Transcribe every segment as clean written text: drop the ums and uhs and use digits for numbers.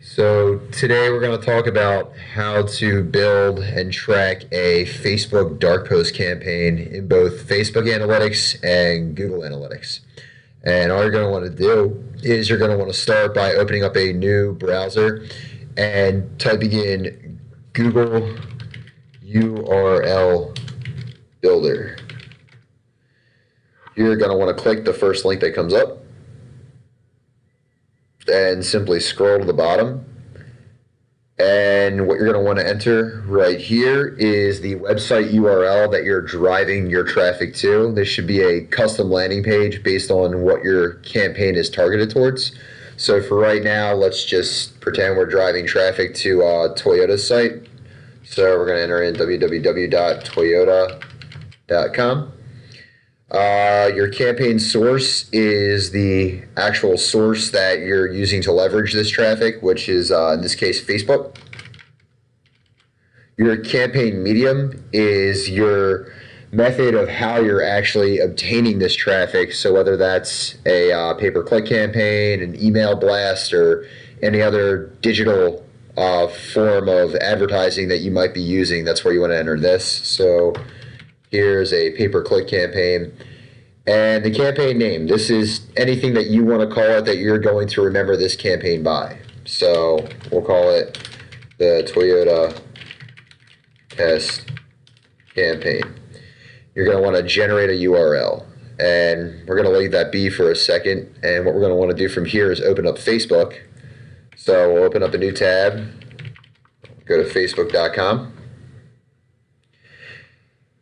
So today we're going to talk about how to build and track a Facebook dark post campaign in both Facebook Analytics and Google Analytics. And all you're going to want to do is you're going to want to start by opening up a new browser and typing in Google URL Builder. You're going to want to click the first link that comes up and simply scroll to the bottom. And what you're going to want to enter right here is the website URL that you're driving your traffic to. This should be a custom landing page based on what your campaign is targeted towards. So for right now, let's just pretend we're driving traffic to Toyota's site. So we're going to enter in www.toyota.com. Your campaign source is the actual source that you're using to leverage this traffic, which is, in this case, Facebook. Your campaign medium is your method of how you're actually obtaining this traffic. So whether that's a pay-per-click campaign, an email blast, or any other digital form of advertising that you might be using, that's where you want to enter this. So here's a pay-per-click campaign. And the campaign name, this is anything that you want to call it that you're going to remember this campaign by. So we'll call it the Toyota test campaign. You're going to want to generate a URL. And we're going to leave that be for a second. And what we're going to want to do from here is open up Facebook. So we'll open up a new tab, go to facebook.com.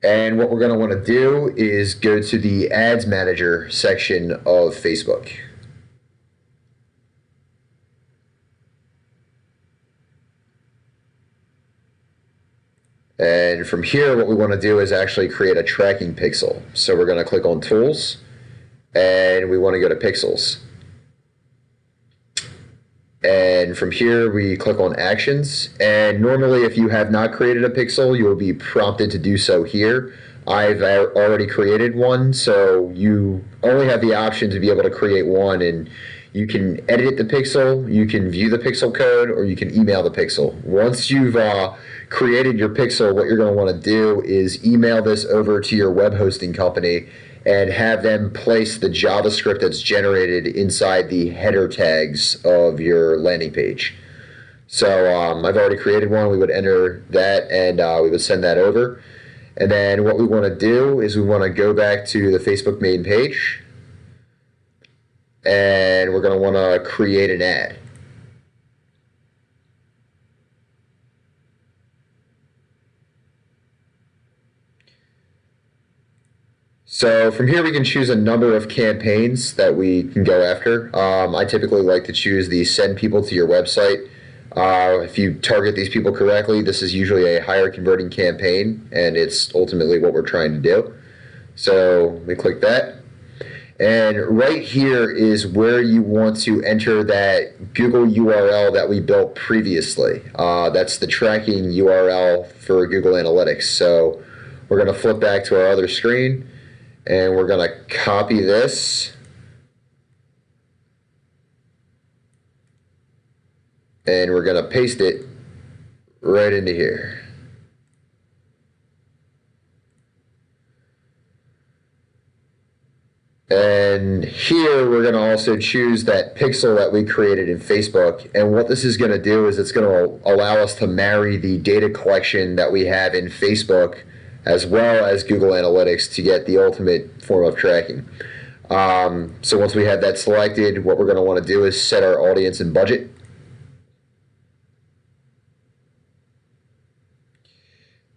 And what we're going to want to do is go to the Ads Manager section of Facebook. And from here, what we want to do is actually create a tracking pixel. So we're going to click on Tools, and we want to go to Pixels. And from here, we click on Actions. And normally, if you have not created a pixel, you will be prompted to do so here. I've already created one, so you only have the option to be able to create one, and you can edit the pixel, you can view the pixel code, or you can email the pixel. Once you've created your pixel, what you're going to want to do is email this over to your web hosting company and have them place the JavaScript that's generated inside the header tags of your landing page. So I've already created one. We would enter that, and we would send that over. And then what we want to do is we want to go back to the Facebook main page, and we're going to want to create an ad. So from here we can choose a number of campaigns that we can go after. I typically like to choose the send people to your website. If you target these people correctly, this is usually a higher converting campaign, and it's ultimately what we're trying to do. So we click that. And right here is where you want to enter that Google URL that we built previously. That's the tracking URL for Google Analytics. So we're going to flip back to our other screen, and we're going to copy this. And we're going to paste it right into here. And here we're going to also choose that pixel that we created in Facebook. And what this is going to do is it's going to allow us to marry the data collection that we have in Facebook as well as Google Analytics to get the ultimate form of tracking. So once we have that selected, what we're going to want to do is set our audience and budget.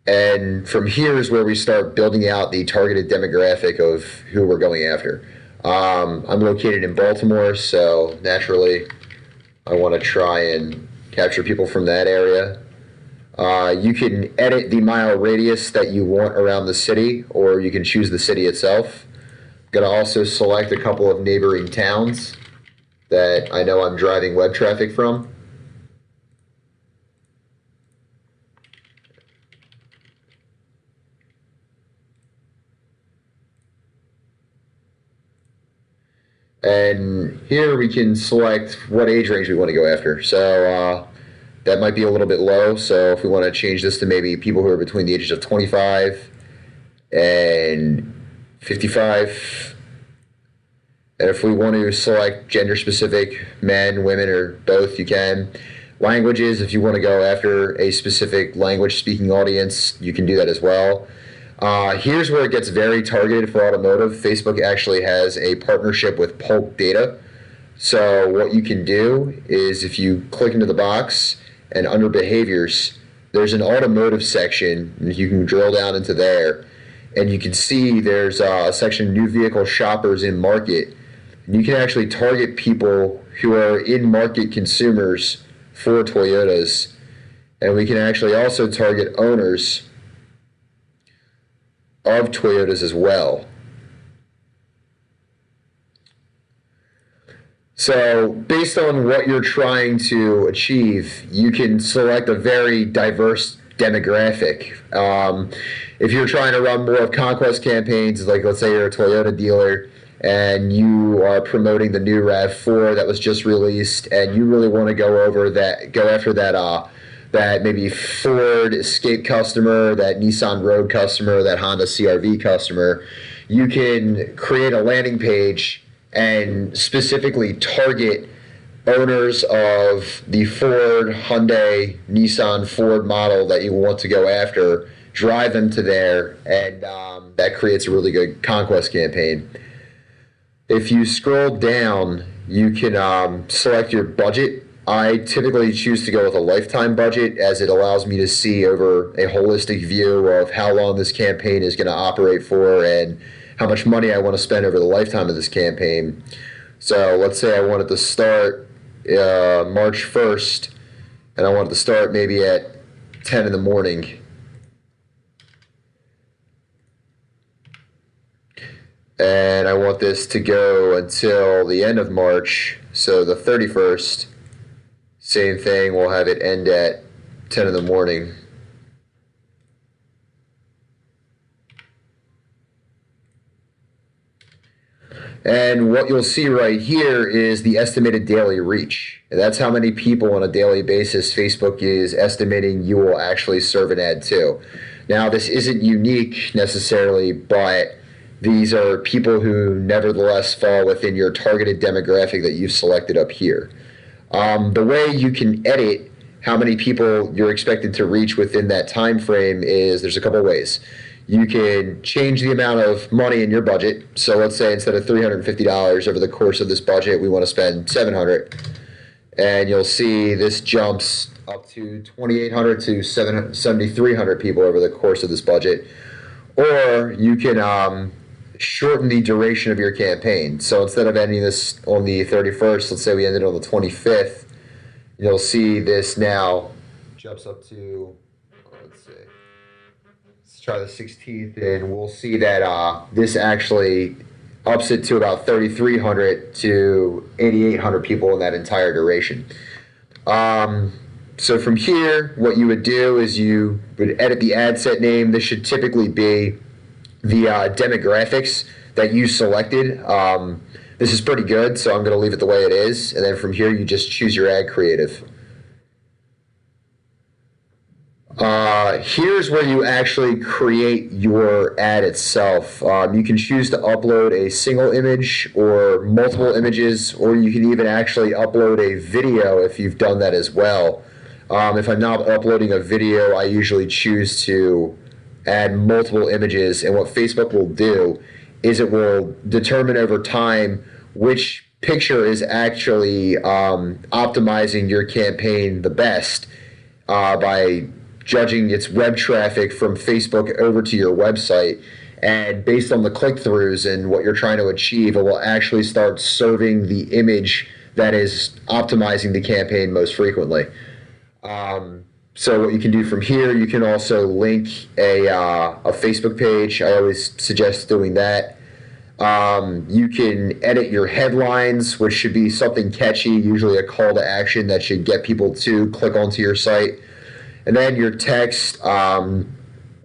And from here is where we start building out the targeted demographic of who we're going after. I'm located in Baltimore, so naturally I want to try and capture people from that area. You can edit the mile radius that you want around the city, or you can choose the city itself. I'm going to also select a couple of neighboring towns that I know I'm driving web traffic from. And here we can select what age range we want to go after. So that might be a little bit low. So if we want to change this to maybe people who are between the ages of 25 and 55. And if we want to select gender specific, men, women, or both, you can. Languages, if you want to go after a specific language speaking audience, you can do that as well. Here's where it gets very targeted for automotive. Facebook actually has a partnership with Polk Data. So what you can do is if you click into the box and under behaviors, there's an automotive section, and you can drill down into there, and you can see there's a section new vehicle shoppers in market. And you can actually target people who are in market consumers for Toyotas, and we can actually also target owners of Toyotas as well. So based on what you're trying to achieve, you can select a very diverse demographic. If you're trying to run more of conquest campaigns, like let's say you're a Toyota dealer and you are promoting the new RAV4 that was just released, and you really want to go after that maybe Ford Escape customer, that Nissan Rogue customer, that Honda CR-V customer, you can create a landing page and specifically target owners of the Ford, Hyundai, Nissan, Ford model that you want to go after, drive them to there, and that creates a really good conquest campaign. If you scroll down, you can select your budget. I typically choose to go with a lifetime budget, as it allows me to see over a holistic view of how long this campaign is going to operate for and how much money I want to spend over the lifetime of this campaign. So let's say I wanted to start March 1st, and I wanted to start maybe at 10 in the morning. And I want this to go until the end of March, so the 31st. Same thing, we'll have it end at 10 in the morning. And what you'll see right here is the estimated daily reach. And that's how many people on a daily basis Facebook is estimating you will actually serve an ad to. Now, this isn't unique necessarily, but these are people who nevertheless fall within your targeted demographic that you've selected up here. The way you can edit how many people you're expected to reach within that time frame is there's a couple ways. You can change the amount of money in your budget. So let's say instead of $350 over the course of this budget, we want to spend $700. And you'll see this jumps up to 2,800 to 7,300 people over the course of this budget. Or you can shorten the duration of your campaign. So instead of ending this on the 31st, let's say we ended on the 25th, you'll see this now jumps up to, let's see, let's try the 16th, and we'll see that this actually ups it to about 3,300 to 8,800 people in that entire duration. So from here, what you would do is you would edit the ad set name. This should typically be the demographics that you selected. This is pretty good, so I'm going to leave it the way it is. And then from here, you just choose your ad creative. Here's where you actually create your ad itself. You can choose to upload a single image or multiple images, or you can even actually upload a video if you've done that as well. If I'm not uploading a video, I usually choose to add multiple images, and what Facebook will do is it will determine over time which picture is actually optimizing your campaign the best by judging its web traffic from Facebook over to your website. And based on the click-throughs and what you're trying to achieve, it will actually start serving the image that is optimizing the campaign most frequently. So what you can do from here, you can also link a Facebook page. I always suggest doing that. You can edit your headlines, which should be something catchy, usually a call to action that should get people to click onto your site. And then your text,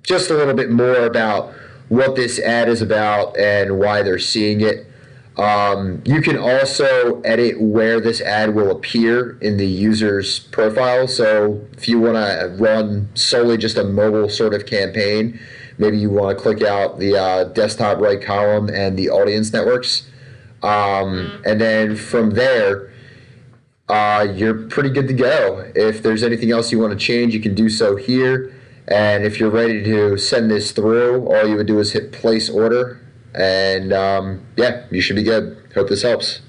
just a little bit more about what this ad is about and why they're seeing it. You can also edit where this ad will appear in the user's profile. So if you want to run solely just a mobile sort of campaign, maybe you want to click out the desktop right column and the audience networks. And then from there, you're pretty good to go. If there's anything else you want to change, you can do so here. And if you're ready to send this through, all you would do is hit place order. And yeah, you should be good. Hope this helps.